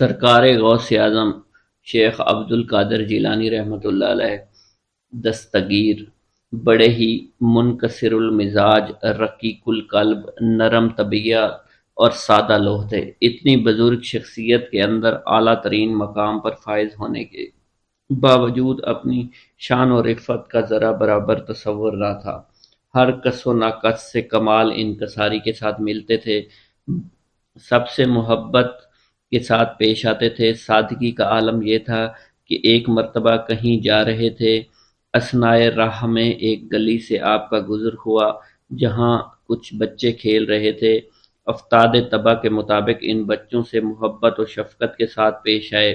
سرکار غوث اعظم شیخ عبد القادر جیلانی رحمۃ اللہ علیہ دستگیر بڑے ہی منکسر المزاج، رقیق القلب، نرم طبیعت اور سادہ لوح تھے۔ اتنی بزرگ شخصیت کے اندر اعلیٰ ترین مقام پر فائز ہونے کے باوجود اپنی شان و رفعت کا ذرا برابر تصور نہ تھا۔ ہر کس و ناقص سے کمال انکساری کے ساتھ ملتے تھے، سب سے محبت کے ساتھ پیش آتے تھے۔ سادگی کا عالم یہ تھا کہ ایک مرتبہ کہیں جا رہے تھے، اثنائے راہ میں ایک گلی سے آپ کا گزر ہوا جہاں کچھ بچے کھیل رہے تھے۔ افتاد طبع کے مطابق ان بچوں سے محبت و شفقت کے ساتھ پیش آئے۔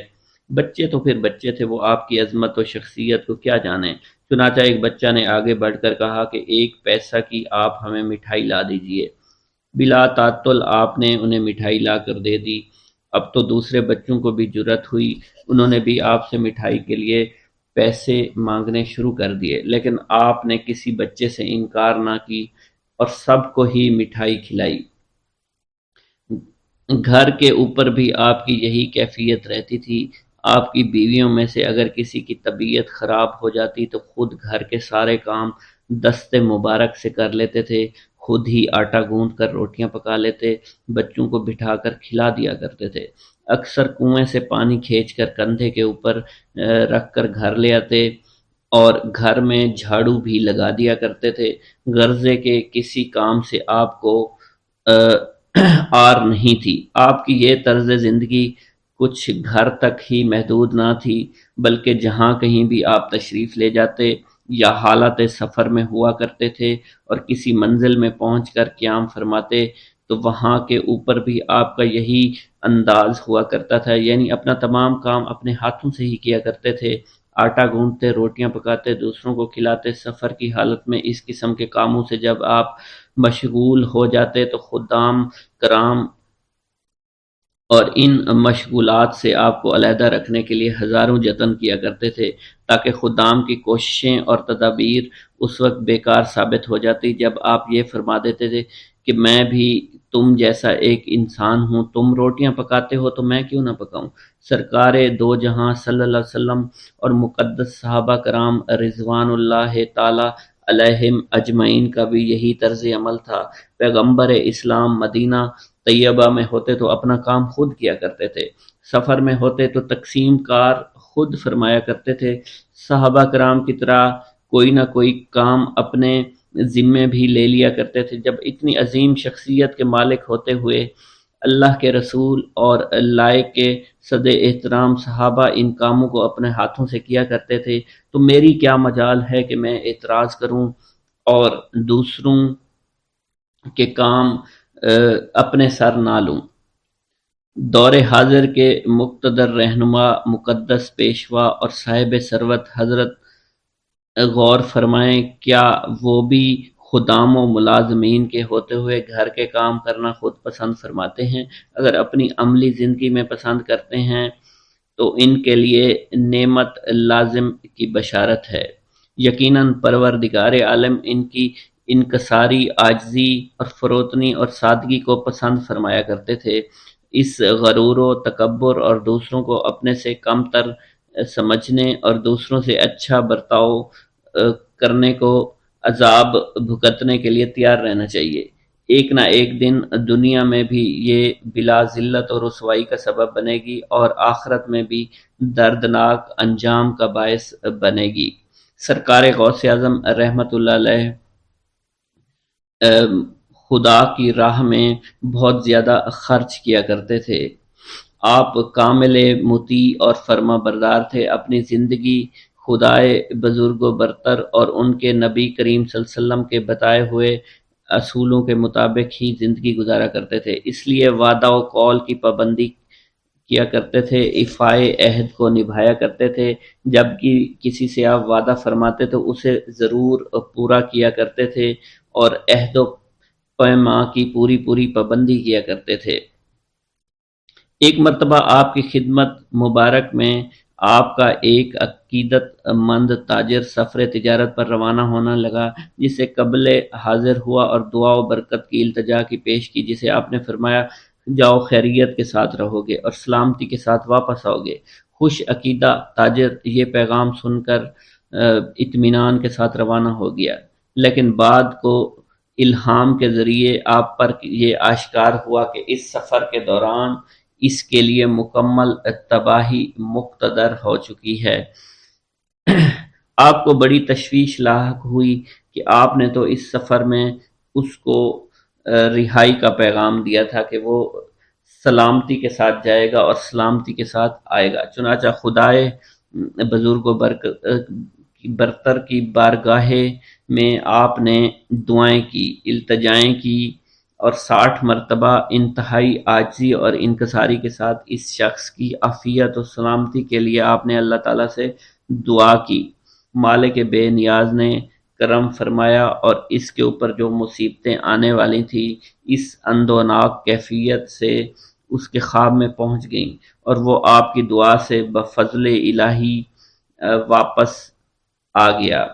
بچے تو پھر بچے تھے، وہ آپ کی عظمت و شخصیت کو کیا جانیں۔ چنانچہ ایک بچہ نے آگے بڑھ کر کہا کہ 1 پیسہ کی آپ ہمیں مٹھائی لا دیجئے۔ بلا تعطل آپ نے انہیں مٹھائی لا کر دے دی۔ اب تو دوسرے بچوں کو بھی جرأت ہوئی، انہوں نے بھی آپ سے مٹھائی کے لیے پیسے مانگنے شروع کر دیے، لیکن آپ نے کسی بچے سے انکار نہ کی اور سب کو ہی مٹھائی کھلائی۔ گھر کے اوپر بھی آپ کی یہی کیفیت رہتی تھی۔ آپ کی بیویوں میں سے اگر کسی کی طبیعت خراب ہو جاتی تو خود گھر کے سارے کام دست مبارک سے کر لیتے تھے، خود ہی آٹا گوندھ کر روٹیاں پکا لیتے، بچوں کو بٹھا کر کھلا دیا کرتے تھے۔ اکثر کنویں سے پانی کھینچ کر کندھے کے اوپر رکھ کر گھر لے آتے اور گھر میں جھاڑو بھی لگا دیا کرتے تھے۔ غرضے کے کسی کام سے آپ کو آر نہیں تھی۔ آپ کی یہ طرز زندگی کچھ گھر تک ہی محدود نہ تھی، بلکہ جہاں کہیں بھی آپ تشریف لے جاتے یا حالت سفر میں ہوا کرتے تھے اور کسی منزل میں پہنچ کر قیام فرماتے تو وہاں کے اوپر بھی آپ کا یہی انداز ہوا کرتا تھا، یعنی اپنا تمام کام اپنے ہاتھوں سے ہی کیا کرتے تھے۔ آٹا گوندتے، روٹیاں پکاتے، دوسروں کو کھلاتے۔ سفر کی حالت میں اس قسم کے کاموں سے جب آپ مشغول ہو جاتے تو خدام کرام اور ان مشغولات سے آپ کو علیحدہ رکھنے کے لیے ہزاروں جتن کیا کرتے تھے، تاکہ خدام کی کوششیں اور تدابیر اس وقت بیکار ثابت ہو جاتی جب آپ یہ فرما دیتے تھے کہ میں بھی تم جیسا ایک انسان ہوں، تم روٹیاں پکاتے ہو تو میں کیوں نہ پکاؤں۔ سرکار دو جہاں صلی اللہ علیہ وسلم اور مقدس صحابہ کرام رضوان اللہ تعالی علیہم اجمعین کا بھی یہی طرز عمل تھا۔ پیغمبر اسلام مدینہ طیبہ میں ہوتے تو اپنا کام خود کیا کرتے تھے، سفر میں ہوتے تو تقسیم کار خود فرمایا کرتے تھے۔ صحابہ کرام کی طرح کوئی نہ کوئی کام اپنے ذمے بھی لے لیا کرتے تھے۔ جب اتنی عظیم شخصیت کے مالک ہوتے ہوئے اللہ کے رسول اور لائق کے صد احترام صحابہ ان کاموں کو اپنے ہاتھوں سے کیا کرتے تھے تو میری کیا مجال ہے کہ میں اعتراض کروں اور دوسروں کے کام اپنے سر نہ لوں۔ دور حاضر کے مقتدر رہنما، مقدس پیشوا اور صاحب ثروت حضرت غور فرمائیں، کیا وہ بھی خدام و ملازمین کے ہوتے ہوئے گھر کے کام کرنا خود پسند فرماتے ہیں؟ اگر اپنی عملی زندگی میں پسند کرتے ہیں تو ان کے لیے نعمت لازم کی بشارت ہے۔ یقیناً پروردگار عالم ان کی انکساری، عاجزی اور فروتنی اور سادگی کو پسند فرمایا کرتے تھے۔ اس غرور و تکبر اور دوسروں کو اپنے سے کم تر سمجھنے اور دوسروں سے اچھا برتاؤ کرنے کو عذاب بھگتنے کے لیے تیار رہنا چاہیے۔ ایک نہ ایک دن دنیا میں بھی یہ بلا ذلت اور رسوائی کا سبب بنے گی اور آخرت میں بھی دردناک انجام کا باعث بنے گی۔ سرکار غوث اعظم رحمۃ اللہ علیہ خدا کی راہ میں بہت زیادہ خرچ کیا کرتے تھے۔ آپ کامل مطیع اور فرما بردار تھے۔ اپنی زندگی خدائے بزرگ و برتر اور ان کے نبی کریم صلی اللہ علیہ وسلم کے بتائے ہوئے اصولوں کے مطابق ہی زندگی گزارا کرتے تھے، اس لیے وعدہ و قول کی پابندی کیا کرتے تھے، ایفائے عہد کو نبھایا کرتے تھے۔ جب کسی سے آپ وعدہ فرماتے تو اسے ضرور پورا کیا کرتے تھے اور عہد و پیما کی پوری پابندی کیا کرتے تھے۔ ایک مرتبہ آپ کی خدمت مبارک میں آپ کا ایک عقیدت مند تاجر سفر تجارت پر روانہ ہونا لگا، جسے قبل حاضر ہوا اور دعا و برکت کی التجا کی پیش کی، جسے آپ نے فرمایا جاؤ، خیریت کے ساتھ رہو گے اور سلامتی کے ساتھ واپس آؤ گے۔ خوش عقیدہ تاجر یہ پیغام سن کر اطمینان کے ساتھ روانہ ہو گیا، لیکن بعد کو الہام کے ذریعے آپ پر یہ آشکار ہوا کہ اس سفر کے دوران اس کے لیے مکمل تباہی مقتدر ہو چکی ہے۔ آپ کو بڑی تشویش لاحق ہوئی کہ آپ نے تو اس سفر میں اس کو رہائی کا پیغام دیا تھا کہ وہ سلامتی کے ساتھ جائے گا اور سلامتی کے ساتھ آئے گا۔ چنانچہ خدائے بزرگ و برتر کی بارگاہ میں آپ نے دعائیں کی، التجائیں کی اور 60 مرتبہ انتہائی عاجزی اور انکساری کے ساتھ اس شخص کی عافیت و سلامتی کے لیے آپ نے اللہ تعالیٰ سے دعا کی۔ مالک بے نیاز نے کرم فرمایا اور اس کے اوپر جو مصیبتیں آنے والی تھیں اس اندوناک کیفیت سے اس کے خواب میں پہنچ گئیں، اور وہ آپ کی دعا سے بفضل الہی واپس آ گیا۔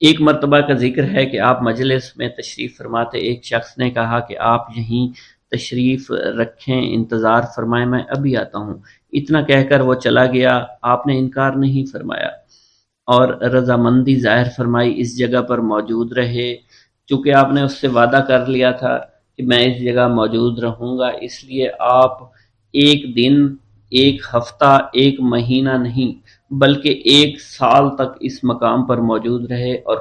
ایک مرتبہ کا ذکر ہے کہ آپ مجلس میں تشریف فرماتے ایک شخص نے کہا کہ آپ یہیں تشریف رکھیں، انتظار فرمائیں، میں ابھی آتا ہوں۔ اتنا کہہ کر وہ چلا گیا۔ آپ نے انکار نہیں فرمایا اور رضامندی ظاہر فرمائی، اس جگہ پر موجود رہے۔ چونکہ آپ نے اس سے وعدہ کر لیا تھا کہ میں اس جگہ موجود رہوں گا، اس لیے آپ ایک دن، ایک ہفتہ، ایک مہینہ نہیں بلکہ 1 سال تک اس مقام پر موجود رہے اور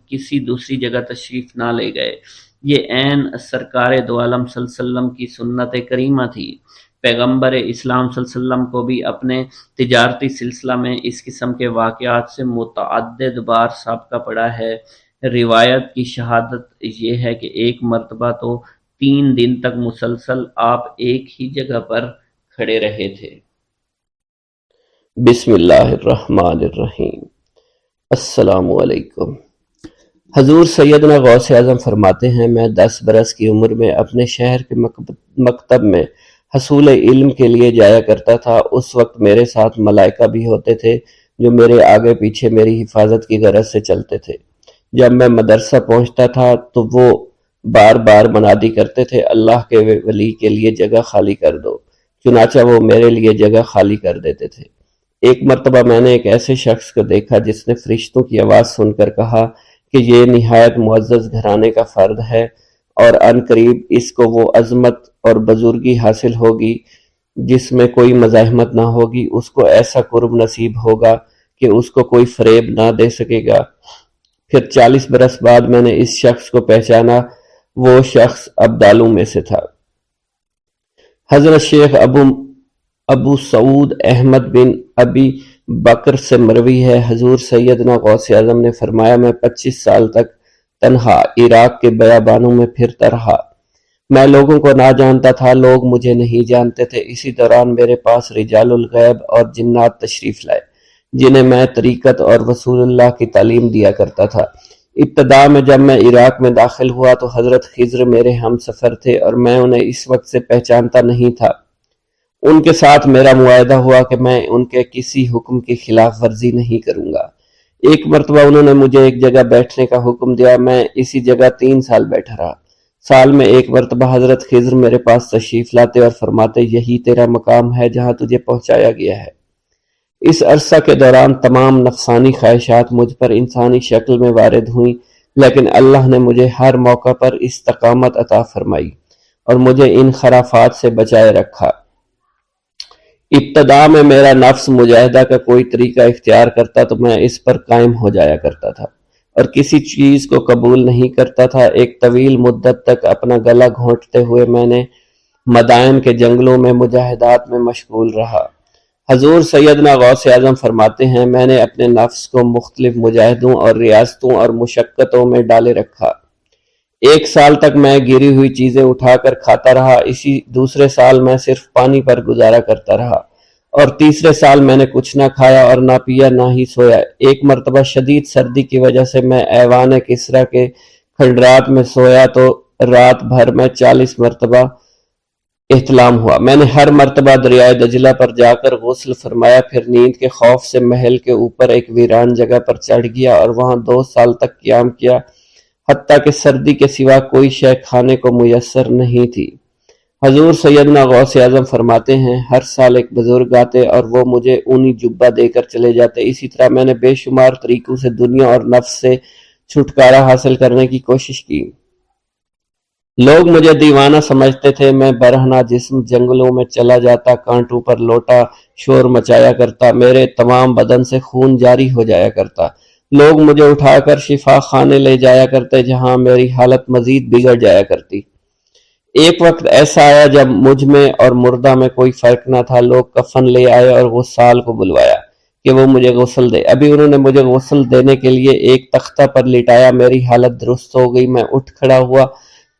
کسی دوسری جگہ تشریف نہ لے گئے۔ یہ عین سرکار دو عالم صلی اللہ علیہ وسلم کی سنت کریمہ تھی۔ پیغمبر اسلام صلی اللہ علیہ وسلم کو بھی اپنے تجارتی سلسلہ میں اس قسم کے واقعات سے متعدد بار سابقہ پڑا ہے۔ روایت کی شہادت یہ ہے کہ ایک مرتبہ تو 3 دن تک مسلسل آپ ایک ہی جگہ پر کھڑے رہے تھے۔ بسم اللہ الرحمن الرحیم۔ السلام علیکم۔ حضور سیدنا غوث اعظم فرماتے ہیں، میں 10 برس کی عمر میں اپنے شہر کے مکتب میں حصول علم کے لیے جایا کرتا تھا۔ اس وقت میرے ساتھ ملائکہ بھی ہوتے تھے جو میرے آگے پیچھے میری حفاظت کی غرض سے چلتے تھے۔ جب میں مدرسہ پہنچتا تھا تو وہ بار بار منادی کرتے تھے، اللہ کے ولی کے لیے جگہ خالی کر دو۔ چنانچہ وہ میرے لیے جگہ خالی کر دیتے تھے۔ ایک مرتبہ میں نے ایک ایسے شخص کو دیکھا جس نے فرشتوں کی آواز سن کر کہا کہ یہ نہایت معزز گھرانے کا فرد ہے اور عن قریب اس کو وہ عظمت اور بزرگی حاصل ہوگی جس میں کوئی مزاحمت نہ ہوگی۔ اس کو ایسا قرب نصیب ہوگا کہ اس کو کوئی فریب نہ دے سکے گا۔ پھر 40 برس بعد میں نے اس شخص کو پہچانا، وہ شخص ابدالوں میں سے تھا۔ حضرت شیخ ابو سعود احمد بن ابی بکر سے مروی ہے، حضور سیدنا غوث اعظم نے فرمایا، میں 25 سال تک تنہا عراق کے بیابانوں میں پھرتا رہا۔ میں لوگوں کو نہ جانتا تھا، لوگ مجھے نہیں جانتے تھے۔ اسی دوران میرے پاس رجال الغیب اور جنات تشریف لائے جنہیں میں طریقت اور رسول اللہ کی تعلیم دیا کرتا تھا۔ ابتدا میں جب میں عراق میں داخل ہوا تو حضرت خضر میرے ہم سفر تھے اور میں انہیں اس وقت سے پہچانتا نہیں تھا۔ ان کے ساتھ میرا معاہدہ ہوا کہ میں ان کے کسی حکم کی خلاف ورزی نہیں کروں گا۔ ایک مرتبہ انہوں نے مجھے ایک جگہ بیٹھنے کا حکم دیا، میں اسی جگہ 3 سال بیٹھا رہا۔ سال میں ایک مرتبہ حضرت خضر میرے پاس تشریف لاتے اور فرماتے، یہی تیرا مقام ہے جہاں تجھے پہنچایا گیا ہے۔ اس عرصہ کے دوران تمام نفسانی خواہشات مجھ پر انسانی شکل میں وارد ہوئیں، لیکن اللہ نے مجھے ہر موقع پر استقامت عطا فرمائی اور مجھے ان خرافات سے بچائے رکھا۔ ابتدا میں میرا نفس مجاہدہ کا کوئی طریقہ اختیار کرتا تو میں اس پر قائم ہو جایا کرتا تھا اور کسی چیز کو قبول نہیں کرتا تھا۔ ایک طویل مدت تک اپنا گلا گھونٹتے ہوئے میں نے مدائن کے جنگلوں میں مجاہدات میں مشغول رہا۔ حضور سیدنا غوث اعظم فرماتے ہیں، میں نے اپنے نفس کو مختلف مجاہدوں اور ریاستوں اور مشقتوں میں ڈالے رکھا۔ 1 سال تک میں گری ہوئی چیزیں اٹھا کر کھاتا رہا، اسی دوسرے سال میں صرف پانی پر گزارا کرتا رہا اور تیسرے سال میں نے کچھ نہ کھایا اور نہ پیا نہ ہی سویا۔ ایک مرتبہ شدید سردی کی وجہ سے میں ایوان کسریٰ کے کھنڈرات میں سویا تو رات بھر میں 40 مرتبہ احتلام ہوا۔ میں نے ہر مرتبہ دریائے دجلہ پر جا کر غسل فرمایا، پھر نیند کے خوف سے محل کے اوپر ایک ویران جگہ پر چڑھ گیا اور وہاں 2 سال تک قیام کیا، حتیٰ کہ سردی کے سوا کوئی شے کھانے کو میسر نہیں تھی۔ حضور سیدنا غوث اعظم فرماتے ہیں ہر سال ایک بزرگ آتے اور وہ مجھے اونی جبہ دے کر چلے جاتے۔ اسی طرح میں نے بے شمار طریقوں سے دنیا اور نفس سے چھٹکارا حاصل کرنے کی کوشش کی۔ لوگ مجھے دیوانہ سمجھتے تھے۔ میں برہنہ جسم جنگلوں میں چلا جاتا، کانٹوں پر لوٹا شور مچایا کرتا، میرے تمام بدن سے خون جاری ہو جایا کرتا۔ لوگ مجھے اٹھا کر شفا خانے لے جایا کرتے جہاں میری حالت مزید بگڑ جایا کرتی۔ ایک وقت ایسا آیا جب مجھ میں اور مردہ میں کوئی فرق نہ تھا۔ لوگ کفن لے آئے اور غسال کو بلوایا کہ وہ مجھے غسل دے۔ ابھی انہوں نے مجھے غسل دینے کے لیے ایک تختہ پر لٹایا، میری حالت درست ہو گئی، میں اٹھ کھڑا ہوا۔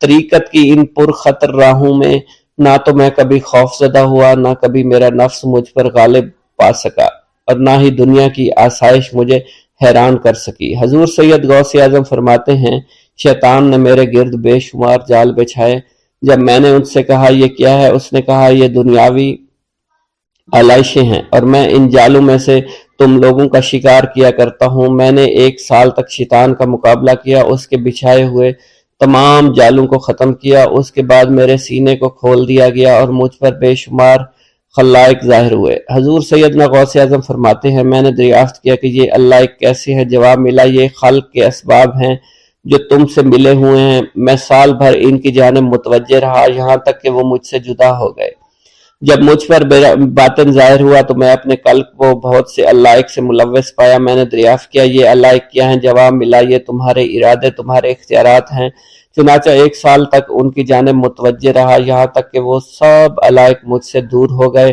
طریقت کی ان پرخطر راہوں میں نہ تو میں کبھی خوف زدہ ہوا، نہ کبھی میرا نفس مجھ پر غالب پا سکا، اور نہ ہی دنیا کی آسائش مجھے حیران کر سکی۔ حضور سید غوث اعظم فرماتے ہیں شیطان نے میرے گرد بے شمار جال بچھائے۔ جب میں نے ان سے کہا یہ کیا ہے، اس نے کہا یہ دنیاوی آلائشیں ہیں اور میں ان جالوں میں سے تم لوگوں کا شکار کیا کرتا ہوں۔ میں نے 1 سال تک شیطان کا مقابلہ کیا، اس کے بچھائے ہوئے تمام جالوں کو ختم کیا۔ اس کے بعد میرے سینے کو کھول دیا گیا اور مجھ پر بے شمار خلائق ظاہر ہوئے۔ حضور سیدنا غوث اعظم فرماتے ہیں میں نے دریافت کیا کہ یہ اللہ ایک کیسے ہے؟ جواب ملا یہ خلق کے اسباب ہیں جو تم سے ملے ہوئے ہیں۔ میں سال بھر ان کی جانب متوجہ رہا یہاں تک کہ وہ مجھ سے جدا ہو گئے۔ جب مجھ پر باطن ظاہر ہوا تو میں اپنے قلب کو بہت سے علائق سے ملوث پایا۔ میں نے دریافت کیا یہ علائق کیا ہیں؟ جواب ملا یہ تمہارے ارادے، تمہارے اختیارات ہیں۔ چنانچہ 1 سال تک ان کی جانب متوجہ رہا یہاں تک کہ وہ سب علائق مجھ سے دور ہو گئے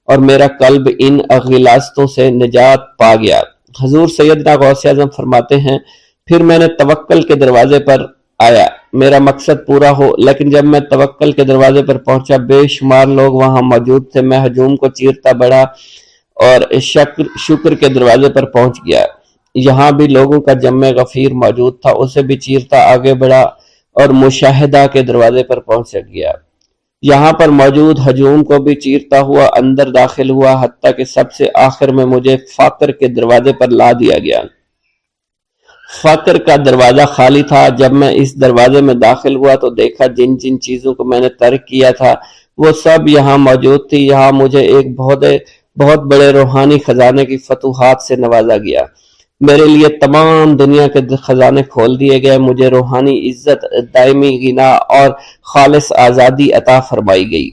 اور میرا قلب ان غلاظتوں سے نجات پا گیا۔ حضور سیدنا غوث اعظم فرماتے ہیں پھر میں نے توکل کے دروازے پر آیا میرا مقصد پورا ہو، لیکن جب میں توکل کے دروازے پر پہنچا بے شمار لوگ وہاں موجود تھے۔ میں ہجوم کو چیرتا بڑھا اور شکر کے دروازے پر پہنچ گیا۔ یہاں بھی لوگوں کا جمع غفیر موجود تھا، اسے بھی چیرتا آگے بڑھا اور مشاہدہ کے دروازے پر پہنچ گیا۔ یہاں پر موجود ہجوم کو بھی چیرتا ہوا اندر داخل ہوا، حتیٰ کہ سب سے آخر میں مجھے فقر کے دروازے پر لا دیا گیا۔ فقر کا دروازہ خالی تھا۔ جب میں اس دروازے میں داخل ہوا تو دیکھا جن جن چیزوں کو میں نے ترک کیا تھا وہ سب یہاں موجود تھی۔ یہاں مجھے ایک بہت بڑے روحانی خزانے کی فتوحات سے نوازا گیا۔ میرے لیے تمام دنیا کے خزانے کھول دیے گئے۔ مجھے روحانی عزت، دائمی غنا اور خالص آزادی عطا فرمائی گئی۔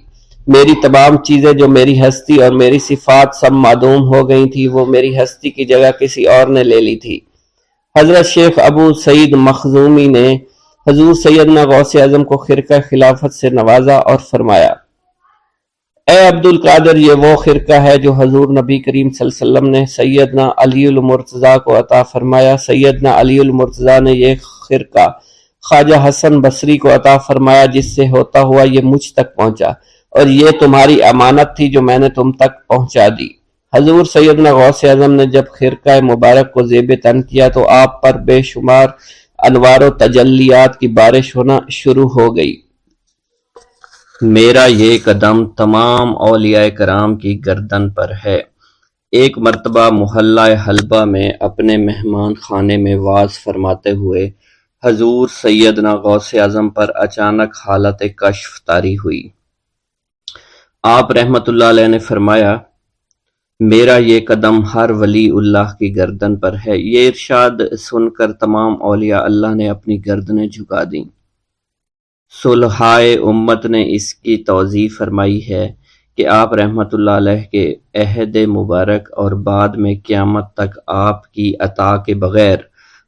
میری تمام چیزیں جو میری ہستی اور میری صفات سب معدوم ہو گئی تھی، وہ میری ہستی کی جگہ کسی اور نے لے لی تھی۔ حضرت شیخ ابو سعید مخزومی نے حضور سیدنا غوث اعظم کو خرقہ خلافت سے نوازا اور فرمایا اے عبد القادر یہ وہ خرقہ ہے جو حضور نبی کریم صلی اللہ علیہ وسلم نے سیدنا علی المرتضیٰ کو عطا فرمایا۔ سیدنا علی المرتضیٰ نے یہ خرقہ خواجہ حسن بصری کو عطا فرمایا جس سے ہوتا ہوا یہ مجھ تک پہنچا، اور یہ تمہاری امانت تھی جو میں نے تم تک پہنچا دی۔ حضور سیدنا غوث اعظم نے جب خرقہ مبارک کو زیب تن کیا تو آپ پر بے شمار انوار و تجلیات کی بارش ہونا شروع ہو گئی۔ میرا یہ قدم تمام اولیاء کرام کی گردن پر ہے۔ ایک مرتبہ محلہ حلبہ میں اپنے مہمان خانے میں واز فرماتے ہوئے حضور سیدنا غوث اعظم پر اچانک حالت کشف طاری ہوئی۔ آپ رحمت اللہ علیہ نے فرمایا میرا یہ قدم ہر ولی اللہ کی گردن پر ہے۔ یہ ارشاد سن کر تمام اولیاء اللہ نے اپنی گردنیں جھکا دیں۔ صلحائے امت نے اس کی توضیح فرمائی ہے کہ آپ رحمت اللہ علیہ کے عہد مبارک اور بعد میں قیامت تک آپ کی عطا کے بغیر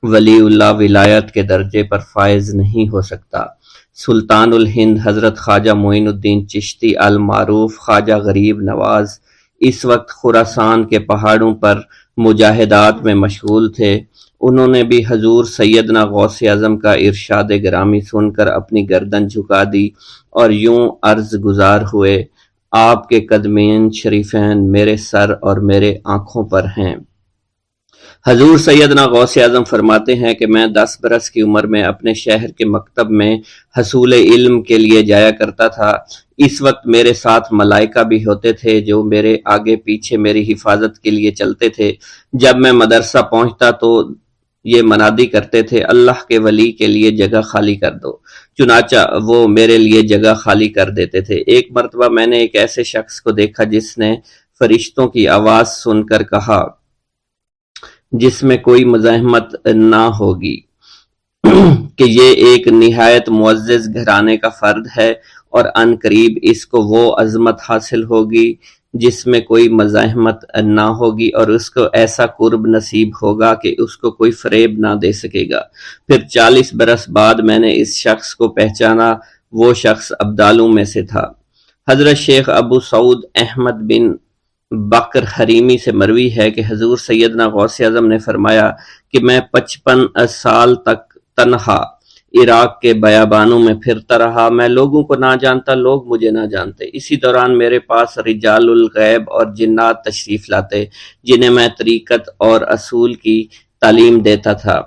ولی اللہ ولایت کے درجے پر فائز نہیں ہو سکتا۔ سلطان الہند حضرت خواجہ معین الدین چشتی المعروف خواجہ غریب نواز اس وقت خراسان کے پہاڑوں پر مجاہدات میں مشغول تھے۔ انہوں نے بھی حضور سیدنا غوث اعظم کا ارشاد گرامی سن کر اپنی گردن جھکا دی اور یوں عرض گزار ہوئے آپ کے قدمین شریفین میرے سر اور میرے آنکھوں پر ہیں۔ حضور سیدنا غوث اعظم فرماتے ہیں کہ میں 10 برس کی عمر میں اپنے شہر کے مکتب میں حصول علم کے لیے جایا کرتا تھا۔ اس وقت میرے ساتھ ملائکہ بھی ہوتے تھے جو میرے آگے پیچھے میری حفاظت کے لیے چلتے تھے۔ جب میں مدرسہ پہنچتا تو یہ منادی کرتے تھے اللہ کے ولی کے لیے جگہ خالی کر دو۔ چنانچہ وہ میرے لیے جگہ خالی کر دیتے تھے۔ ایک مرتبہ میں نے ایک ایسے شخص کو دیکھا جس نے فرشتوں کی آواز سن کر کہا، جس میں کوئی مزاحمت نہ ہوگی، کہ یہ ایک نہایت معزز گھرانے کا فرد ہے اور عن قریب اس کو وہ عظمت حاصل ہوگی جس میں کوئی مزاحمت نہ ہوگی، اور اس کو ایسا قرب نصیب ہوگا کہ اس کو کوئی فریب نہ دے سکے گا۔ پھر 40 برس بعد میں نے اس شخص کو پہچانا، وہ شخص ابدالوں میں سے تھا۔ حضرت شیخ ابو سعود احمد بن بکر حریمی سے مروی ہے کہ حضور سیدنا غوث اعظم نے فرمایا کہ میں 55 سال تک تنہا عراق کے بیابانوں میں پھرتا رہا، میں لوگوں کو نہ جانتا، لوگ مجھے نہ جانتے۔ اسی دوران میرے پاس رجال الغیب اور جنات تشریف لاتے، جنہیں میں طریقت اور اصول کی تعلیم دیتا تھا۔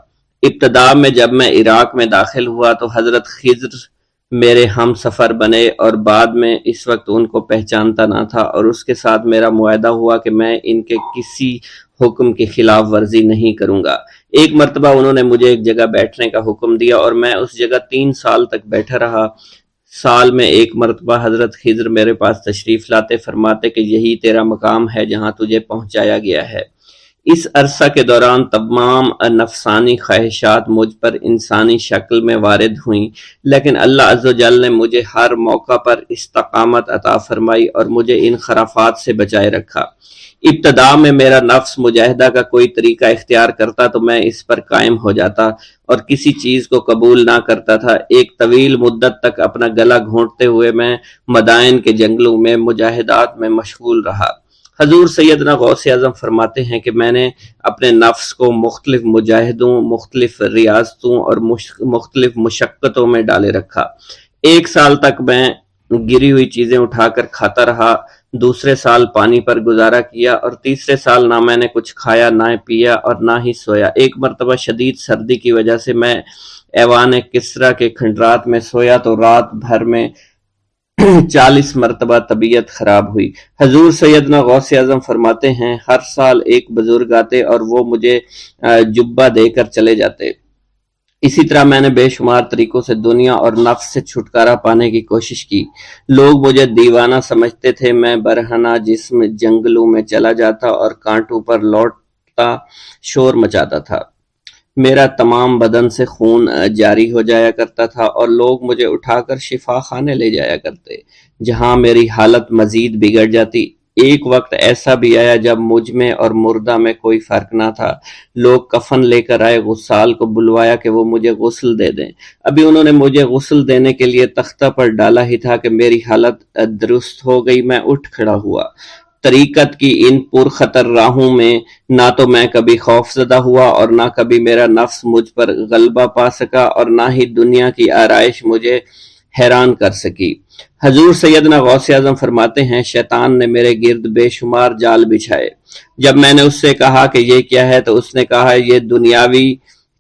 ابتدا میں جب میں عراق میں داخل ہوا تو حضرت خضر میرے ہم سفر بنے، اور بعد میں اس وقت ان کو پہچانتا نہ تھا، اور اس کے ساتھ میرا معاہدہ ہوا کہ میں ان کے کسی حکم کی خلاف ورزی نہیں کروں گا۔ ایک مرتبہ انہوں نے مجھے ایک جگہ بیٹھنے کا حکم دیا اور میں اس جگہ 3 سال تک بیٹھا رہا۔ سال میں ایک مرتبہ حضرت خضر میرے پاس تشریف لاتے، فرماتے کہ یہی تیرا مقام ہے جہاں تجھے پہنچایا گیا ہے۔ اس عرصہ کے دوران تمام نفسانی خواہشات مجھ پر انسانی شکل میں وارد ہوئیں، لیکن اللہ عز و جل نے مجھے ہر موقع پر استقامت عطا فرمائی اور مجھے ان خرافات سے بچائے رکھا۔ ابتدا میں میرا نفس مجاہدہ کا کوئی طریقہ اختیار کرتا تو میں اس پر قائم ہو جاتا اور کسی چیز کو قبول نہ کرتا تھا۔ ایک طویل مدت تک اپنا گلا گھونٹتے ہوئے میں مدائن کے جنگلوں میں مجاہدات میں مشغول رہا۔ حضور سیدنا غوث اعظم فرماتے ہیں کہ میں نے اپنے نفس کو مختلف مجاہدوں، مختلف ریاضتوں اور مختلف مشقتوں میں ڈالے رکھا۔ 1 سال تک میں گری ہوئی چیزیں اٹھا کر کھاتا رہا، دوسرے سال پانی پر گزارا کیا، اور تیسرے سال نہ میں نے کچھ کھایا، نہ پیا اور نہ ہی سویا۔ ایک مرتبہ شدید سردی کی وجہ سے میں ایوان کسریٰ کے کھنڈرات میں سویا تو رات بھر میں 40 مرتبہ طبیعت خراب ہوئی۔ حضور سیدنا غوث اعظم فرماتے ہیں ہر سال ایک بزرگ آتے اور وہ مجھے جبہ دے کر چلے جاتے۔ اسی طرح میں نے بے شمار طریقوں سے دنیا اور نفس سے چھٹکارا پانے کی کوشش کی۔ لوگ مجھے دیوانہ سمجھتے تھے۔ میں برہنہ جسم جنگلوں میں چلا جاتا اور کانٹوں پر لوٹتا شور مچاتا تھا۔ میرا تمام بدن سے خون جاری ہو جایا کرتا تھا اور لوگ مجھے اٹھا کر شفا خانے لے جایا کرتے، جہاں میری حالت مزید بگڑ جاتی۔ ایک وقت ایسا بھی آیا جب مجھ میں اور مردہ میں کوئی فرق نہ تھا۔ لوگ کفن لے کر آئے، غسال کو بلوایا کہ وہ مجھے غسل دے دیں۔ ابھی انہوں نے مجھے غسل دینے کے لیے تختہ پر ڈالا ہی تھا کہ میری حالت درست ہو گئی۔ میں اٹھ کھڑا ہوا۔ طریقت کی ان پرخطر راہوں میں نہ تو میں کبھی خوف زدہ ہوا اور نہ کبھی میرا نفس مجھ پر غلبہ پا سکا، اور نہ ہی دنیا کی آرائش مجھے حیران کر سکی۔ حضور سیدنا غوث اعظم فرماتے ہیں شیطان نے میرے گرد بے شمار جال بچھائے۔ جب میں نے اس سے کہا کہ یہ کیا ہے تو اس نے کہا یہ دنیاوی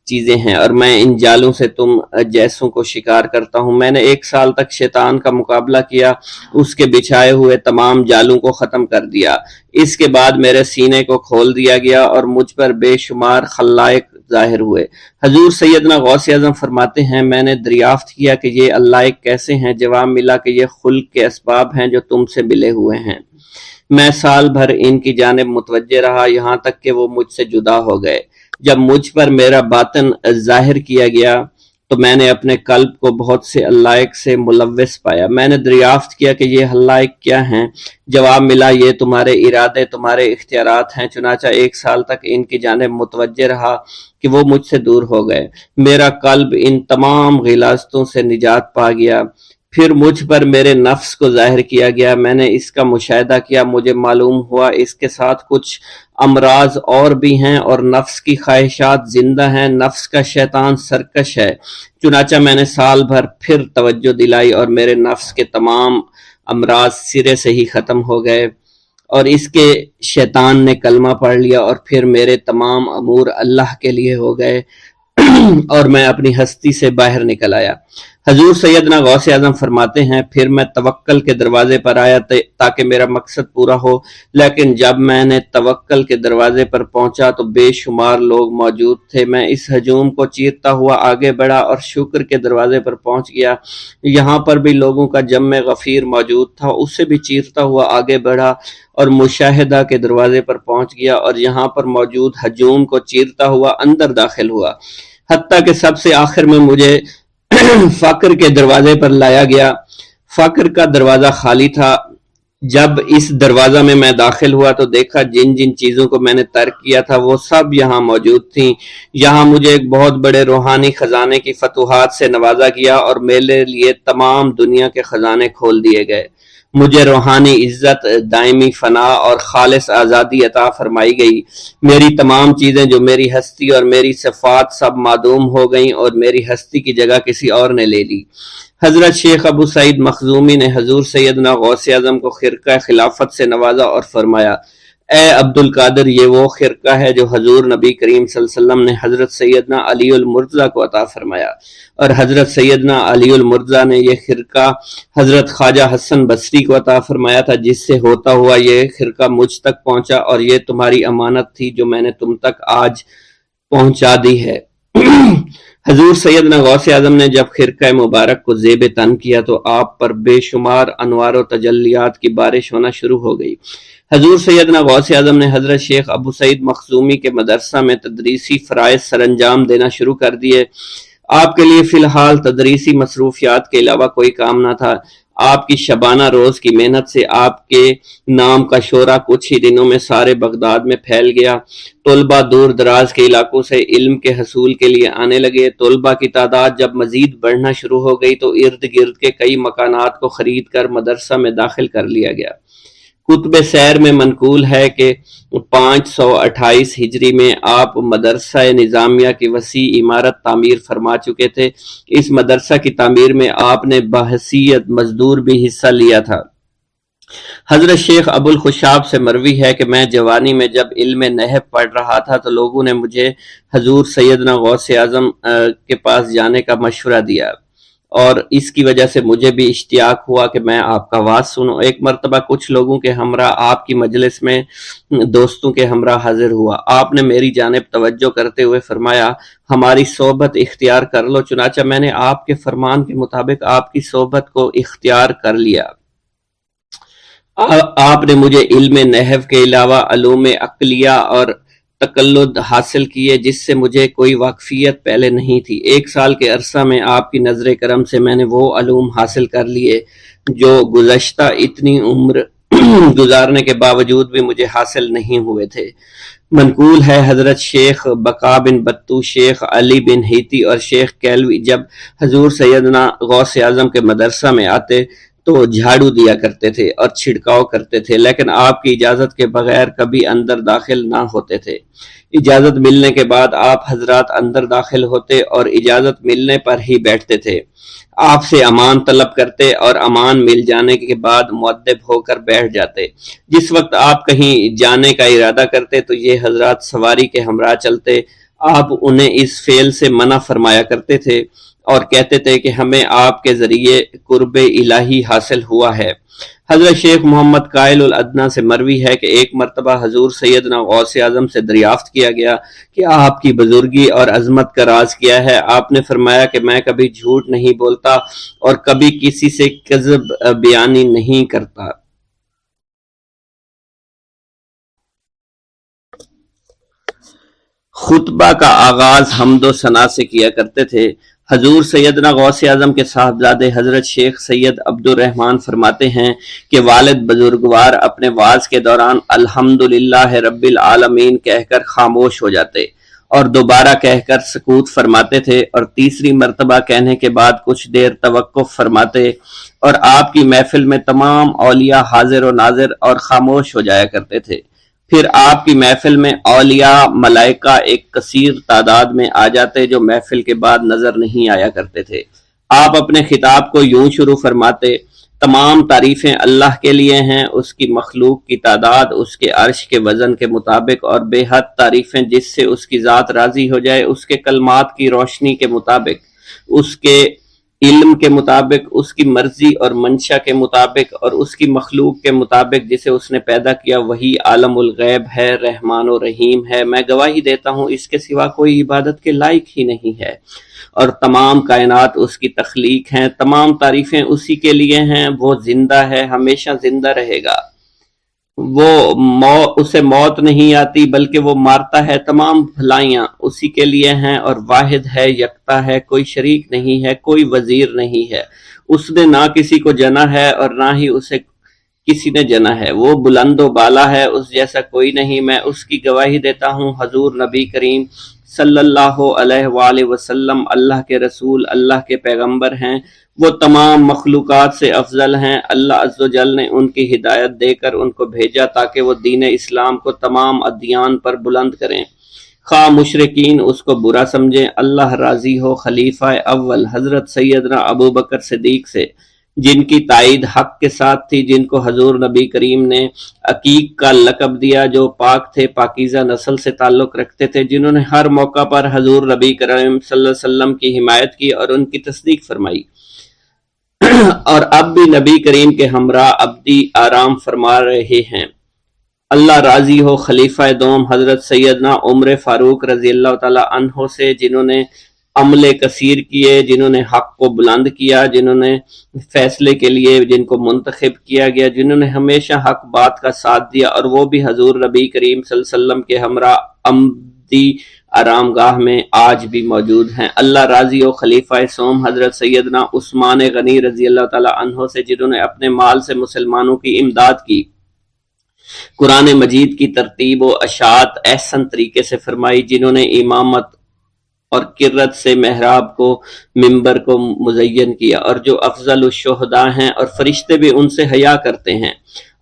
چیزیں ہیں اور میں ان جالوں سے تم جیسوں کو شکار کرتا ہوں۔ میں نے 1 سال تک شیطان کا مقابلہ کیا، اس کے بچھائے ہوئے تمام جالوں کو ختم کر دیا۔ اس کے بعد میرے سینے کو کھول دیا گیا اور مجھ پر بے شمار خلائق ظاہر ہوئے۔ حضور سیدنا غوث اعظم فرماتے ہیں میں نے دریافت کیا کہ یہ علائق کیسے ہیں؟ جواب ملا کہ یہ خلق کے اسباب ہیں جو تم سے ملے ہوئے ہیں۔ میں سال بھر ان کی جانب متوجہ رہا، یہاں تک کہ وہ مجھ سے جدا ہو گئے۔ جب مجھ پر میرا باطن ظاہر کیا گیا تو میں نے اپنے قلب کو بہت سے علائق سے ملوث پایا۔ میں نے دریافت کیا کہ یہ علائق کیا ہیں؟ جواب ملا یہ تمہارے ارادے، تمہارے اختیارات ہیں۔ چنانچہ 1 سال تک ان کی جانب متوجہ رہا کہ وہ مجھ سے دور ہو گئے۔ میرا قلب ان تمام غلاظتوں سے نجات پا گیا۔ پھر مجھ پر میرے نفس کو ظاہر کیا گیا، میں نے اس کا مشاہدہ کیا، مجھے معلوم ہوا اس کے ساتھ کچھ امراض اور بھی ہیں اور نفس کی خواہشات زندہ ہیں، نفس کا شیطان سرکش ہے۔ چنانچہ میں نے سال بھر پھر توجہ دلائی اور میرے نفس کے تمام امراض سرے سے ہی ختم ہو گئے اور اس کے شیطان نے کلمہ پڑھ لیا اور پھر میرے تمام امور اللہ کے لیے ہو گئے اور میں اپنی ہستی سے باہر نکل آیا۔ حضور سیدنا غوث اعظم فرماتے ہیں پھر میں توکل کے دروازے پر آیا تاکہ میرا مقصد پورا ہو، لیکن جب میں نے توکل کے دروازے پر پہنچا تو بے شمار لوگ موجود تھے۔ میں اس ہجوم کو چیرتا ہوا آگے بڑھا اور شکر کے دروازے پر پہنچ گیا، یہاں پر بھی لوگوں کا جمع غفیر موجود تھا، اسے بھی چیرتا ہوا آگے بڑھا اور مشاہدہ کے دروازے پر پہنچ گیا اور یہاں پر موجود ہجوم کو چیرتا ہوا اندر داخل ہوا، حتیٰ کہ سب سے آخر میں مجھے فقر کے دروازے پر لایا گیا۔ فقر کا دروازہ خالی تھا۔ جب اس دروازہ میں داخل ہوا تو دیکھا جن جن چیزوں کو میں نے ترک کیا تھا وہ سب یہاں موجود تھیں۔ یہاں مجھے ایک بہت بڑے روحانی خزانے کی فتوحات سے نوازا گیا اور میرے لیے تمام دنیا کے خزانے کھول دیے گئے۔ مجھے روحانی عزت، دائمی فنا اور خالص آزادی عطا فرمائی گئی۔ میری تمام چیزیں جو میری ہستی اور میری صفات سب معدوم ہو گئیں اور میری ہستی کی جگہ کسی اور نے لے لی۔ حضرت شیخ ابو سعید مخزومی نے حضور سیدنا غوث اعظم کو خرقہ خلافت سے نوازا اور فرمایا، اے عبد القادر، یہ وہ خرقہ ہے جو حضور نبی کریم صلی اللہ علیہ وسلم نے حضرت سیدنا علی المرتضیٰ کو عطا فرمایا، اور حضرت سیدنا علی المرتضیٰ نے یہ خرقہ حضرت خواجہ حسن بصری کو عطا فرمایا تھا، جس سے ہوتا ہوا یہ خرقہ مجھ تک پہنچا، اور یہ تمہاری امانت تھی جو میں نے تم تک آج پہنچا دی ہے۔ حضور سیدنا غوث اعظم نے جب خرقہ مبارک کو زیب تن کیا تو آپ پر بے شمار انوار و تجلیات کی بارش ہونا شروع ہو گئی۔ حضور سیدنا غوث اعظم نے حضرت شیخ ابو سعید مخزومی کے مدرسہ میں تدریسی فرائض سر انجام دینا شروع کر دیے۔ آپ کے لیے فی الحال تدریسی مصروفیات کے علاوہ کوئی کام نہ تھا۔ آپ کی شبانہ روز کی محنت سے آپ کے نام کا شعرہ کچھ ہی دنوں میں سارے بغداد میں پھیل گیا۔ طلبہ دور دراز کے علاقوں سے علم کے حصول کے لیے آنے لگے۔ طلبہ کی تعداد جب مزید بڑھنا شروع ہو گئی تو ارد گرد کے کئی مکانات کو خرید کر مدرسہ میں داخل کر لیا گیا۔ کتب سیر میں منقول ہے کہ 528 ہجری میں آپ مدرسہ نظامیہ کی وسیع عمارت تعمیر فرما چکے تھے۔ اس مدرسہ کی تعمیر میں آپ نے بحیثیت مزدور بھی حصہ لیا تھا۔ حضرت شیخ ابو الخشاب سے مروی ہے کہ میں جوانی میں جب علم نحو پڑھ رہا تھا تو لوگوں نے مجھے حضور سیدنا غوث اعظم کے پاس جانے کا مشورہ دیا، اور اس کی وجہ سے مجھے بھی اشتیاق ہوا کہ میں آپ کا واز سنوں۔ ایک مرتبہ کچھ لوگوں کے ہمراہ آپ کی مجلس میں دوستوں کے ہمراہ حاضر ہوا۔ آپ نے میری جانب توجہ کرتے ہوئے فرمایا، ہماری صحبت اختیار کر لو۔ چنانچہ میں نے آپ کے فرمان کے مطابق آپ کی صحبت کو اختیار کر لیا۔ آپ نے مجھے علم نحو کے علاوہ علوم عقلیہ اور تقلد حاصل کیے جس سے مجھے کوئی واقفیت پہلے نہیں تھی۔ 1 سال کے عرصہ میں آپ کی نظر کرم سے میں نے وہ علوم حاصل کر لیے جو گزشتہ اتنی عمر گزارنے کے باوجود بھی مجھے حاصل نہیں ہوئے تھے۔ منقول ہے حضرت شیخ بقا بن بطو، شیخ علی بن ہیتی اور شیخ کیلوی جب حضور سیدنا غوث اعظم کے مدرسہ میں آتے تو جھاڑو دیا کرتے تھے اور چھڑکاؤ کرتے تھے، لیکن آپ کی اجازت کے بغیر کبھی اندر داخل نہ ہوتے تھے۔ اجازت ملنے کے بعد آپ حضرات اندر داخل ہوتے اور اجازت ملنے پر ہی بیٹھتے تھے۔ آپ سے امان طلب کرتے اور امان مل جانے کے بعد مؤدب ہو کر بیٹھ جاتے۔ جس وقت آپ کہیں جانے کا ارادہ کرتے تو یہ حضرات سواری کے ہمراہ چلتے۔ آپ انہیں اس فعل سے منع فرمایا کرتے تھے اور کہتے تھے کہ ہمیں آپ کے ذریعے قرب الہی حاصل ہوا ہے۔ حضرت شیخ محمد قائل الادنیٰ سے مروی ہے کہ ایک مرتبہ حضور سیدنا غوث اعظم سے دریافت کیا گیا کہ آپ کی بزرگی اور عظمت کا راز کیا ہے۔ آپ نے فرمایا کہ میں کبھی جھوٹ نہیں بولتا اور کبھی کسی سے کذب بیانی نہیں کرتا۔ خطبہ کا آغاز حمد و ثنا سے کیا کرتے تھے۔ حضور سیدنا غوث اعظم کے صاحبزادے حضرت شیخ سید عبد الرحمن فرماتے ہیں کہ والد بزرگوار اپنے واز کے دوران الحمدللہ رب العالمین کہہ کر خاموش ہو جاتے اور دوبارہ کہہ کر سکوت فرماتے تھے، اور تیسری مرتبہ کہنے کے بعد کچھ دیر توقف فرماتے، اور آپ کی محفل میں تمام اولیاء حاضر و ناظر اور خاموش ہو جایا کرتے تھے۔ پھر آپ کی محفل میں اولیاء ملائکہ ایک کثیر تعداد میں آ جاتے جو محفل کے بعد نظر نہیں آیا کرتے تھے۔ آپ اپنے خطاب کو یوں شروع فرماتے، تمام تعریفیں اللہ کے لیے ہیں، اس کی مخلوق کی تعداد اس کے عرش کے وزن کے مطابق، اور بے حد تعریفیں جس سے اس کی ذات راضی ہو جائے، اس کے کلمات کی روشنی کے مطابق، اس کے علم کے مطابق، اس کی مرضی اور منشا کے مطابق اور اس کی مخلوق کے مطابق جسے اس نے پیدا کیا، وہی عالم الغیب ہے، رحمان و رحیم ہے۔ میں گواہی دیتا ہوں اس کے سوا کوئی عبادت کے لائق ہی نہیں ہے، اور تمام کائنات اس کی تخلیق ہیں، تمام تعریفیں اسی کے لیے ہیں۔ وہ زندہ ہے، ہمیشہ زندہ رہے گا، اسے موت نہیں آتی بلکہ وہ مارتا ہے۔ تمام بھلائیاں اسی کے لیے ہیں، اور واحد ہے، یکتا ہے، کوئی شریک نہیں ہے، کوئی وزیر نہیں ہے۔ اس نے نہ کسی کو جنا ہے اور نہ ہی اسے کسی نے جنا ہے، وہ بلند و بالا ہے، اس جیسا کوئی نہیں۔ میں اس کی گواہی دیتا ہوں، حضور نبی کریم صلی اللہ علیہ وآلہ وسلم اللہ کے رسول، اللہ کے پیغمبر ہیں، وہ تمام مخلوقات سے افضل ہیں۔ اللہ عز و جل نے ان کی ہدایت دے کر ان کو بھیجا تاکہ وہ دین اسلام کو تمام ادیان پر بلند کریں، خواہ مشرکین اس کو برا سمجھیں۔ اللہ راضی ہو خلیفہ اول حضرت سیدنا ابو بکر صدیق سے، جن کی تائید حق کے ساتھ تھی، جن کو حضور نبی کریم نے عقیق کا لقب دیا، جو پاک تھے، پاکیزہ نسل سے تعلق رکھتے تھے، جنہوں نے ہر موقع پر حضور نبی کریم صلی اللہ علیہ وسلم کی حمایت کی اور ان کی تصدیق فرمائی، اور اب بھی نبی کریم کے ہمراہ ابدی آرام فرما رہے ہیں۔ اللہ راضی ہو خلیفہ دوم حضرت سیدنا عمر فاروق رضی اللہ تعالی عنہ سے، جنہوں نے عمل کثیر کیے، جنہوں نے حق کو بلند کیا، جنہوں نے فیصلے کے لیے جن کو منتخب کیا گیا، جنہوں نے ہمیشہ حق بات کا ساتھ دیا، اور وہ بھی حضور نبی کریم صلی اللہ علیہ وسلم کے ہمراہ ابدی آرام گاہ میں آج بھی موجود ہیں۔ اللہ راضی ہو خلیفہ سوم حضرت سیدنا عثمان غنی رضی اللہ تعالی عنہ سے، جنہوں نے اپنے مال سے مسلمانوں کی امداد کی، قرآن مجید کی ترتیب و اشاعت احسن طریقے سے فرمائی، جنہوں نے امامت اور قرت سے محراب کو، ممبر کو مزین کیا، اور جو افضل الشہداء ہیں اور فرشتے بھی ان سے حیا کرتے ہیں۔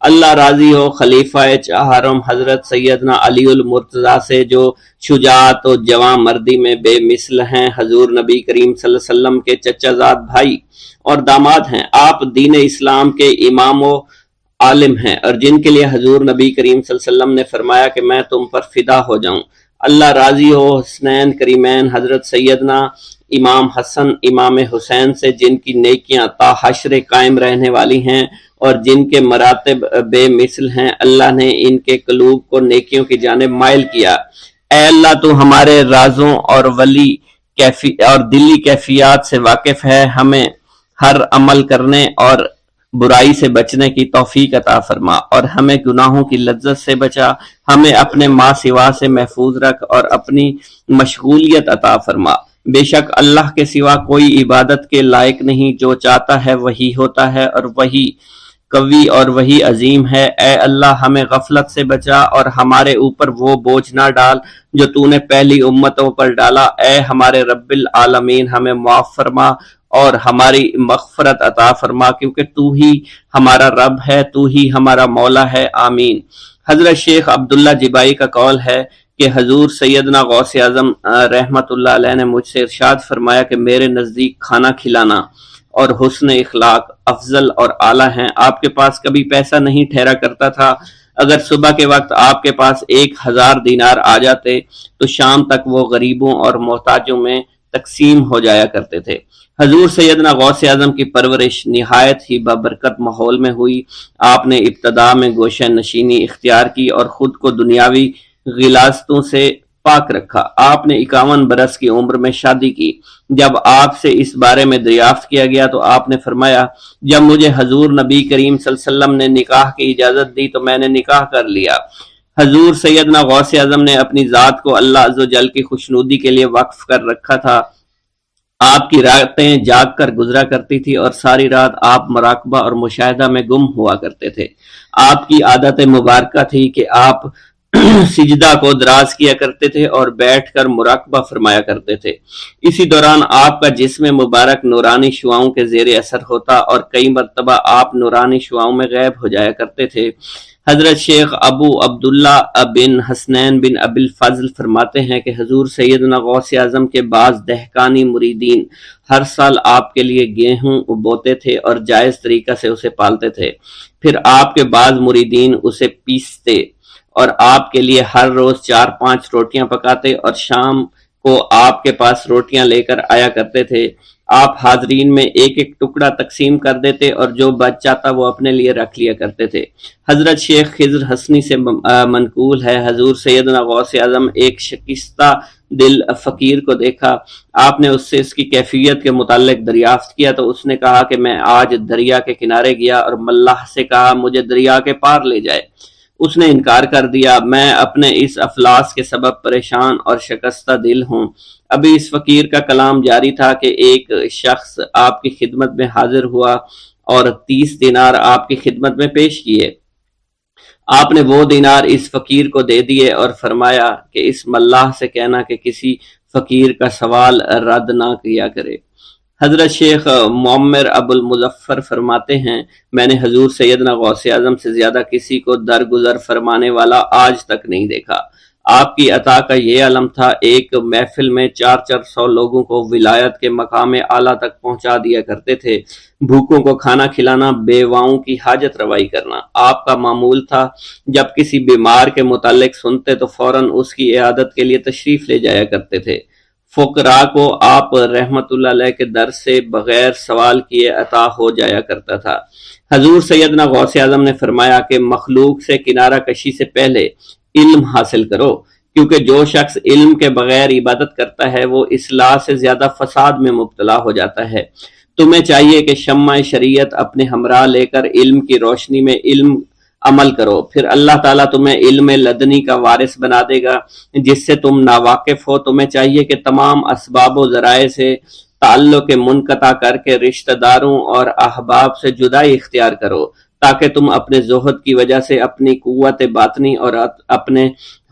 اللہ راضی ہو خلیفہ چہارم حضرت سیدنا علی المرتضیٰ سے، جو شجاعت و جواں مردی میں بے مثل ہیں، حضور نبی کریم صلی اللہ علیہ وسلم کے چچا زاد بھائی اور داماد ہیں۔ آپ دین اسلام کے امام و عالم ہیں، اور جن کے لیے حضور نبی کریم صلی اللہ علیہ وسلم نے فرمایا کہ میں تم پر فدا ہو جاؤں۔ اللہ راضی ہو حسنین کریمین حضرت سیدنا امام حسن امام حسین سے، جن کی نیکیاں تا حشر قائم رہنے والی ہیں اور جن کے مراتب بے مثل ہیں۔ اللہ نے ان کے قلوب کو نیکیوں کی جانب مائل کیا۔ اے اللہ، تو ہمارے رازوں اور دلی کیفیات سے واقف ہے، ہمیں ہر عمل کرنے اور برائی سے بچنے کی توفیق عطا فرما، اور ہمیں گناہوں کی لذت سے بچا، ہمیں اپنے ما سوا سے محفوظ رکھ اور اپنی مشغولیت عطا فرما۔ بے شک اللہ کے سوا کوئی عبادت کے لائق نہیں، جو چاہتا ہے وہی ہوتا ہے، اور وہی قوی اور وہی عظیم ہے۔ اے اللہ، ہمیں غفلت سے بچا اور ہمارے اوپر وہ بوجھ نہ ڈال جو تو نے پہلی امتوں پر ڈالا۔ اے ہمارے رب العالمین، ہمیں معاف فرما اور ہماری مغفرت عطا فرما، کیونکہ تو ہی ہمارا رب ہے، تو ہی ہمارا مولا ہے، آمین۔ حضرت شیخ عبداللہ جبائی کا قول ہے کہ حضور سیدنا غوث اعظم رحمت اللہ علیہ نے مجھ سے ارشاد فرمایا کہ میرے نزدیک کھانا کھلانا اور حسن اخلاق افضل اور اعلیٰ ہیں۔ آپ کے پاس کبھی پیسہ نہیں ٹھہرا کرتا تھا، اگر صبح کے وقت آپ کے پاس 1000 دینار آ جاتے تو شام تک وہ غریبوں اور محتاجوں میں تقسیم ہو جایا کرتے تھے۔ حضور سیدنا غوث اعظم کی پرورش نہایت ہی بابرکت ماحول میں ہوئی۔ آپ نے ابتدا میں گوشہ نشینی اختیار کی اور خود کو دنیاوی غلاظتوں سے پاک رکھا۔ آپ نے 51 برس کی عمر میں شادی کی۔ جب آپ سے اس بارے میں دریافت کیا گیا تو آپ نے فرمایا، جب مجھے حضور نبی کریم صلی اللہ علیہ وسلم نے نکاح کی اجازت دی تو میں نے نکاح کر لیا۔ حضور سیدنا غوث اعظم نے اپنی ذات کو اللہ عز و جل کی خوشنودی کے لیے وقف کر رکھا تھا۔ آپ کی راتیں جاگ کر گزرا کرتی تھی اور ساری رات آپ مراقبہ اور مشاہدہ میں گم ہوا کرتے تھے۔ آپ کی عادت مبارکہ تھی کہ آپ سجدہ کو دراز کیا کرتے تھے اور بیٹھ کر مراقبہ فرمایا کرتے تھے۔ اسی دوران آپ کا جسم مبارک نورانی شعاؤں کے زیر اثر ہوتا اور کئی مرتبہ آپ نورانی شعاؤں میں غائب ہو جایا کرتے تھے۔ حضرت شیخ ابو عبداللہ بن حسنین بن ابی الفضل فرماتے ہیں کہ حضور سیدنا غوث اعظم کے بعض دہقانی مریدین ہر سال آپ کے لیے گیہوں بوتے تھے اور جائز طریقہ سے اسے پالتے تھے۔ پھر آپ کے بعض مریدین اسے پیستے اور آپ کے لیے ہر روز 4-5 روٹیاں پکاتے اور شام کو آپ کے پاس روٹیاں لے کر آیا کرتے تھے۔ آپ حاضرین میں ایک ایک ٹکڑا تقسیم کر دیتے اور جو بچ جاتا وہ اپنے لیے رکھ لیا کرتے تھے۔ حضرت شیخ خضر حسنی سے منقول ہے، حضور سیدنا غوث اعظم ایک شکستہ دل فقیر کو دیکھا، آپ نے اس سے اس کی کیفیت کے متعلق دریافت کیا تو اس نے کہا کہ میں آج دریا کے کنارے گیا اور ملاح سے کہا مجھے دریا کے پار لے جائے۔ اس نے انکار کر دیا، میں اپنے اس افلاس کے سبب پریشان اور شکستہ دل ہوں۔ ابھی اس فقیر کا کلام جاری تھا کہ ایک شخص آپ کی خدمت میں حاضر ہوا اور 30 دینار آپ کی خدمت میں پیش کیے۔ آپ نے وہ دینار اس فقیر کو دے دیے اور فرمایا کہ اس ملاح سے کہنا کہ کسی فقیر کا سوال رد نہ کیا کرے۔ حضرت شیخ معمر ابو المظفر فرماتے ہیں میں نے حضور سیدنا غوث اعظم سے زیادہ کسی کو درگزر فرمانے والا آج تک نہیں دیکھا۔ آپ کی عطا کا یہ علم تھا، ایک محفل میں 400 لوگوں کو ولایت کے مقام اعلیٰ تک پہنچا دیا کرتے تھے، بھوکوں کو کھانا کھلانا، بیواؤں کی حاجت روائی کرنا۔ آپ کا معمول تھا جب کسی بیمار کے متعلق سنتے تو فوراً اس کی عیادت کے لیے تشریف لے جایا کرتے تھے۔ فقراء کو آپ رحمت اللہ علیہ کے در سے بغیر سوال کیے عطا ہو جایا کرتا تھا۔ حضور سیدنا غوث اعظم نے فرمایا کہ مخلوق سے کنارہ کشی سے پہلے علم حاصل کرو، کیونکہ جو شخص علم کے بغیر عبادت کرتا ہے وہ اصلاح سے زیادہ فساد میں مبتلا ہو جاتا ہے۔ تمہیں چاہیے کہ شمع شریعت اپنے ہمراہ لے کر علم کی روشنی میں علم عمل کرو، پھر اللہ تعالیٰ تمہیں علم لدنی کا وارث بنا دے گا جس سے تم ناواقف ہو۔ تمہیں چاہیے کہ تمام اسباب و ذرائع سے تعلق منقطع کر کے رشتہ داروں اور احباب سے جدائی اختیار کرو تاکہ تم اپنے زہد کی وجہ سے اپنی قوت باطنی اور اپنے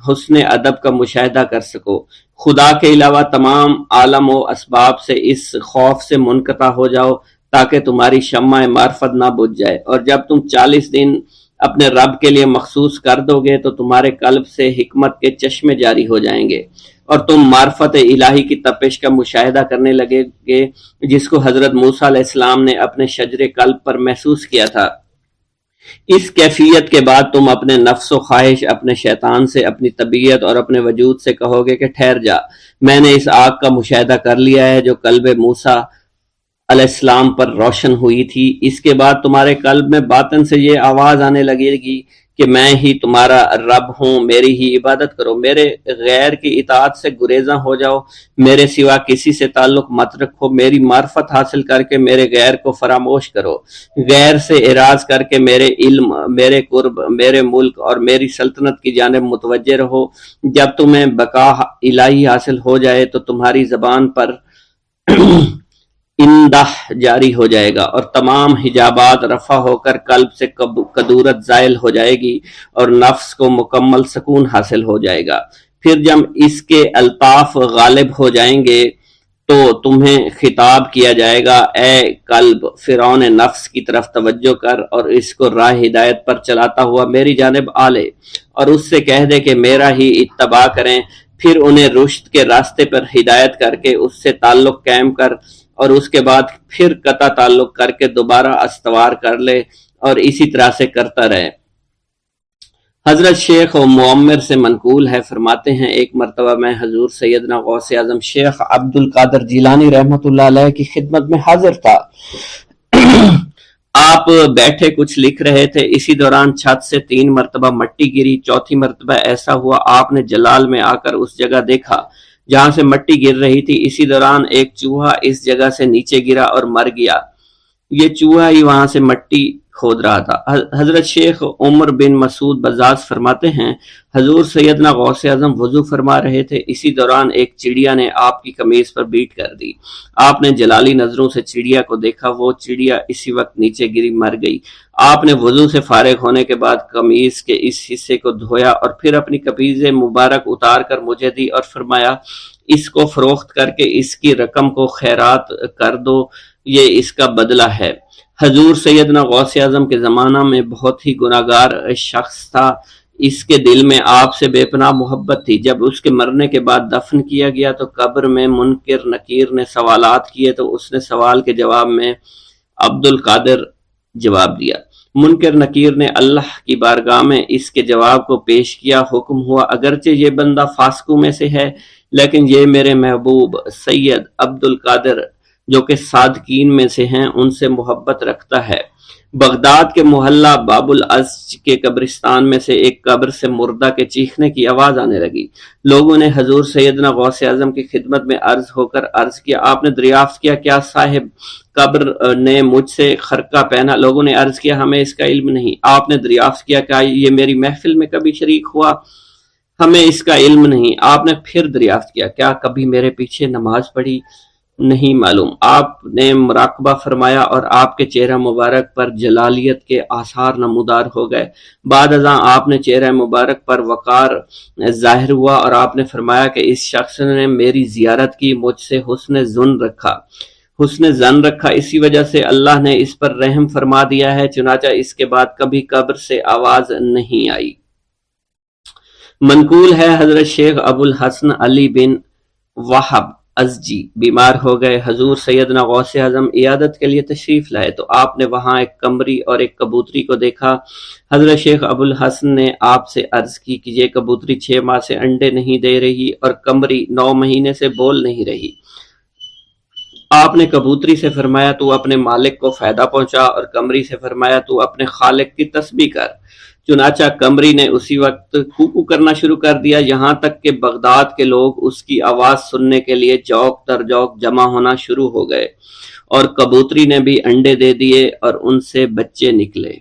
حسن ادب کا مشاہدہ کر سکو۔ خدا کے علاوہ تمام عالم و اسباب سے اس خوف سے منقطع ہو جاؤ تاکہ تمہاری شمع معرفت نہ بجھ جائے، اور جب تم 40 دن اپنے رب کے لیے مخصوص کر دو گے تو تمہارے قلب سے حکمت کے چشمے جاری ہو جائیں گے اور تم معرفت الہی کی تپش کا مشاہدہ کرنے لگے گے جس کو حضرت موسیٰ علیہ السلام نے اپنے شجر قلب پر محسوس کیا تھا۔ اس کیفیت کے بعد تم اپنے نفس و خواہش، اپنے شیطان سے، اپنی طبیعت اور اپنے وجود سے کہو گے کہ ٹھہر جا، میں نے اس آگ کا مشاہدہ کر لیا ہے جو قلب موسیٰ علیہ السلام پر روشن ہوئی تھی۔ اس کے بعد تمہارے قلب میں باطن سے یہ آواز آنے لگے گی کہ میں ہی تمہارا رب ہوں، میری ہی عبادت کرو، میرے غیر کی اطاعت سے گریزاں ہو جاؤ، میرے سوا کسی سے تعلق مت رکھو، میری معرفت حاصل کر کے میرے غیر کو فراموش کرو، غیر سے اعراض کر کے میرے علم، میرے قرب، میرے ملک اور میری سلطنت کی جانب متوجہ رہو۔ جب تمہیں بقا الہی حاصل ہو جائے تو تمہاری زبان پر اندہ جاری ہو جائے گا اور تمام حجابات رفع ہو کر قلب سے کدورت زائل ہو جائے گی اور نفس کو مکمل سکون حاصل ہو جائے گا۔ پھر جب اس کے الطاف غالب ہو جائیں گے تو تمہیں خطاب کیا جائے گا، اے قلب، فرعون نفس کی طرف توجہ کر اور اس کو راہ ہدایت پر چلاتا ہوا میری جانب آ لے اور اس سے کہہ دے کہ میرا ہی اتباع کریں، پھر انہیں رشد کے راستے پر ہدایت کر کے اس سے تعلق قائم کر اور اس کے بعد پھر قطع تعلق کر کے دوبارہ استوار کر لے اور اسی طرح سے کرتا رہے۔ حضرت شیخ و معمر سے منقول ہے، فرماتے ہیں ایک مرتبہ میں حضور سیدنا غوث اعظم شیخ عبد القادر جیلانی رحمت اللہ علیہ کی خدمت میں حاضر تھا۔ آپ بیٹھے کچھ لکھ رہے تھے، اسی دوران چھت سے 3 مرتبہ مٹی گری، چوتھی مرتبہ ایسا ہوا آپ نے جلال میں آ کر اس جگہ دیکھا جہاں سے مٹی گر رہی تھی۔ اسی دوران ایک چوہا اس جگہ سے نیچے گرا اور مر گیا، یہ چوہا ہی وہاں سے مٹی کھود رہا تھا۔ حضرت شیخ عمر بن مسعود بزاز فرماتے ہیں حضور سیدنا غوث اعظم وضو فرما رہے تھے، اسی دوران ایک چڑیا نے آپ کی قمیض پر بیٹ کر دی۔ آپ نے جلالی نظروں سے چڑیا کو دیکھا، وہ چڑیا اسی وقت نیچے گری مر گئی۔ آپ نے وضو سے فارغ ہونے کے بعد قمیض کے اس حصے کو دھویا اور پھر اپنی قمیض مبارک اتار کر مجھے دی اور فرمایا اس کو فروخت کر کے اس کی رقم کو خیرات کر دو، یہ اس کا بدلہ ہے۔ حضور سیدنا غوث اعظم کے زمانہ میں بہت ہی گناہگار شخص تھا، اس کے دل میں آپ سے بے پناہ محبت تھی۔ جب اس کے مرنے کے بعد دفن کیا گیا تو قبر میں منکر نکیر نے سوالات کیے تو اس نے سوال کے جواب میں عبد القادر جواب دیا۔ منکر نکیر نے اللہ کی بارگاہ میں اس کے جواب کو پیش کیا، حکم ہوا اگرچہ یہ بندہ فاسقوں میں سے ہے لیکن یہ میرے محبوب سید عبد القادر جو کہ صادقین میں سے ہیں ان سے محبت رکھتا ہے۔ بغداد کے محلہ باب العز کے قبرستان میں سے ایک قبر سے مردہ کے چیخنے کی آواز آنے لگی۔ لوگوں نے حضور سیدنا غوث اعظم کی خدمت میں عرض ہو کر عرض کیا، آپ نے دریافت کیا کیا صاحب قبر نے مجھ سے خرقہ پہنا؟ لوگوں نے عرض کیا، ہمیں اس کا علم نہیں۔ آپ نے دریافت کیا کیا یہ میری محفل میں کبھی شریک ہوا؟ ہمیں اس کا علم نہیں۔ آپ نے پھر دریافت کیا، کیا کبھی میرے پیچھے نماز پڑھی؟ نہیں معلوم۔ آپ نے مراقبہ فرمایا اور آپ کے چہرہ مبارک پر جلالیت کے آثار نمودار ہو گئے۔ بعد ازاں آپ نے چہرہ مبارک پر وقار ظاہر ہوا اور آپ نے فرمایا کہ اس شخص نے میری زیارت کی، مجھ سے حسن ظن رکھا، اسی وجہ سے اللہ نے اس پر رحم فرما دیا ہے۔ چنانچہ اس کے بعد کبھی قبر سے آواز نہیں آئی۔ منقول ہے حضرت شیخ ابو الحسن علی بن وہب ازجی بیمار ہو گئے۔ حضور سیدنا غوث اعظم عیادت کے لیے تشریف لائے تو آپ نے وہاں ایک قمری اور ایک کبوتری کو دیکھا۔ حضرت شیخ ابو الحسن نے آپ سے عرض کی کہ یہ کبوتری 6 ماہ سے انڈے نہیں دے رہی اور قمری 9 مہینے سے بول نہیں رہی۔ آپ نے کبوتری سے فرمایا تو اپنے مالک کو فائدہ پہنچا، اور قمری سے فرمایا تو اپنے خالق کی تسبیح کر۔ چنانچہ قمری نے اسی وقت کوکو کرنا شروع کر دیا، یہاں تک کہ بغداد کے لوگ اس کی آواز سننے کے لیے جوق در جوق جمع ہونا شروع ہو گئے، اور کبوتری نے بھی انڈے دے دیے اور ان سے بچے نکلے۔